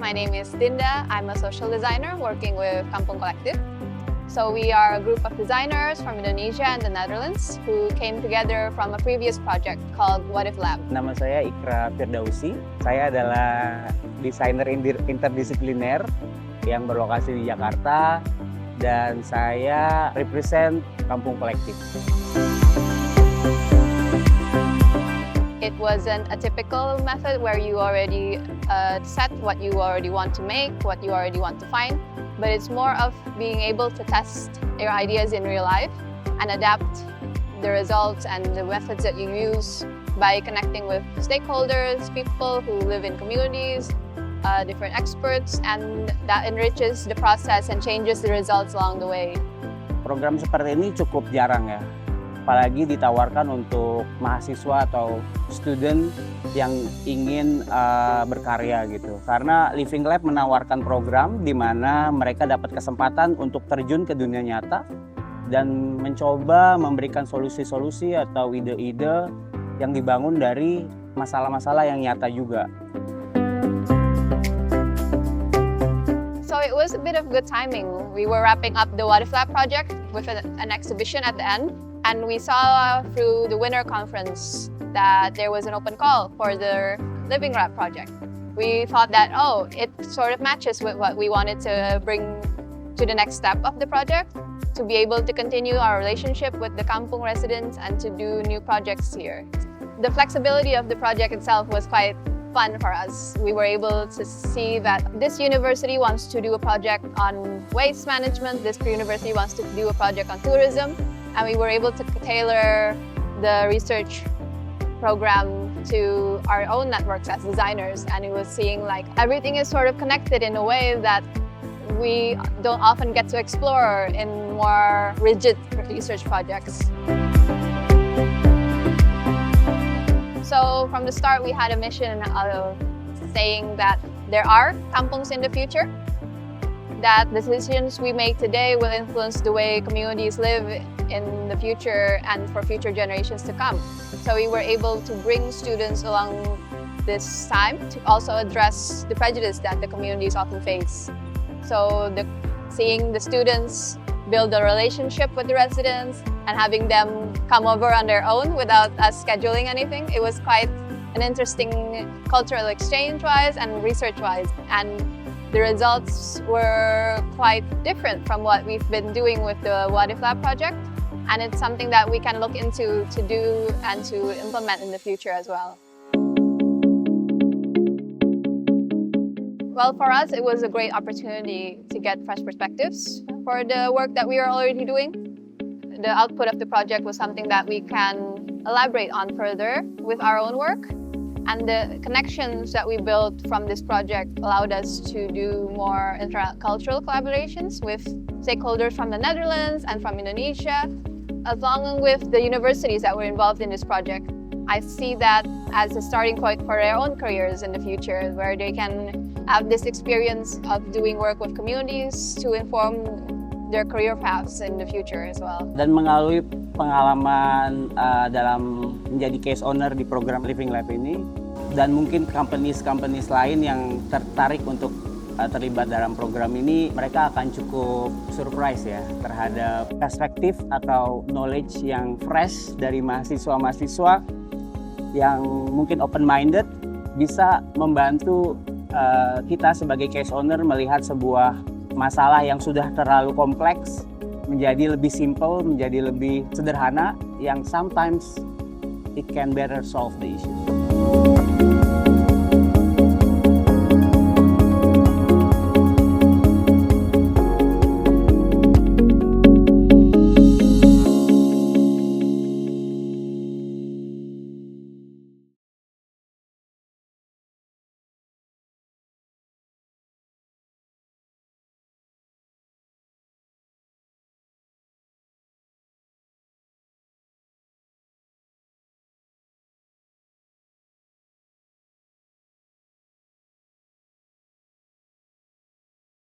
my name is Dinda. I'm a social designer working with Kampung Collective. So we are a group of designers from Indonesia and the Netherlands who came together from a previous project called What If Lab. Nama saya Ikra Firdausi. Saya adalah desainer interdisipliner yang berlokasi di Jakarta dan saya represent Kampung Collective. It wasn't a typical method where you already set what you already want to make, what you already want to find, but it's more of being able to test your ideas in real life and adapt the results and the methods that you use by connecting with stakeholders, people who live in communities, different experts, and that enriches the process and changes the results along the way. Program seperti ini cukup jarang ya, apalagi ditawarkan untuk mahasiswa atau student yang ingin berkarya gitu. Karena Living Lab menawarkan program di mana mereka dapat kesempatan untuk terjun ke dunia nyata dan mencoba memberikan solusi-solusi atau ide-ide yang dibangun dari masalah-masalah yang nyata juga. So it was a bit of good timing. We were wrapping up the What If Lab project with an exhibition at the end. And we saw through the winter conference that there was an open call for the Living Lab project. We thought that, it sort of matches with what we wanted to bring to the next step of the project, to be able to continue our relationship with the Kampung residents and to do new projects here. The flexibility of the project itself was quite fun for us. We were able to see that this university wants to do a project on waste management, this university wants to do a project on tourism, and we were able to tailor the research program to our own networks as designers, and it was seeing like everything is sort of connected in a way that we don't often get to explore in more rigid research projects. So from the start, we had a mission of saying that there are kampungs in the future, that the decisions we make today will influence the way communities live in the future and for future generations to come. So we were able to bring students along this time to also address the prejudice that the communities often face. So seeing the students build a relationship with the residents and having them come over on their own without us scheduling anything, it was quite an interesting cultural exchange-wise and research-wise. And the results were quite different from what we've been doing with the What If Lab project. And it's something that we can look into to do and to implement in the future as well. Well, for us, it was a great opportunity to get fresh perspectives for the work that we are already doing. The output of the project was something that we can elaborate on further with our own work. And the connections that we built from this project allowed us to do more intercultural collaborations with stakeholders from the Netherlands and from Indonesia, along with the universities that were involved in this project. I see that as a starting point for their own careers in the future, where they can have this experience of doing work with communities to inform their career paths in the future as well. Dan melalui pengalaman dalam menjadi case owner di program Living Lab ini, dan mungkin companies lain yang tertarik untuk terlibat dalam program ini, mereka akan cukup surprise ya terhadap perspektif atau knowledge yang fresh dari mahasiswa-mahasiswa yang mungkin open-minded, bisa membantu kita sebagai case owner melihat sebuah masalah yang sudah terlalu kompleks menjadi lebih simple, menjadi lebih sederhana, yang sometimes it can better solve the issue.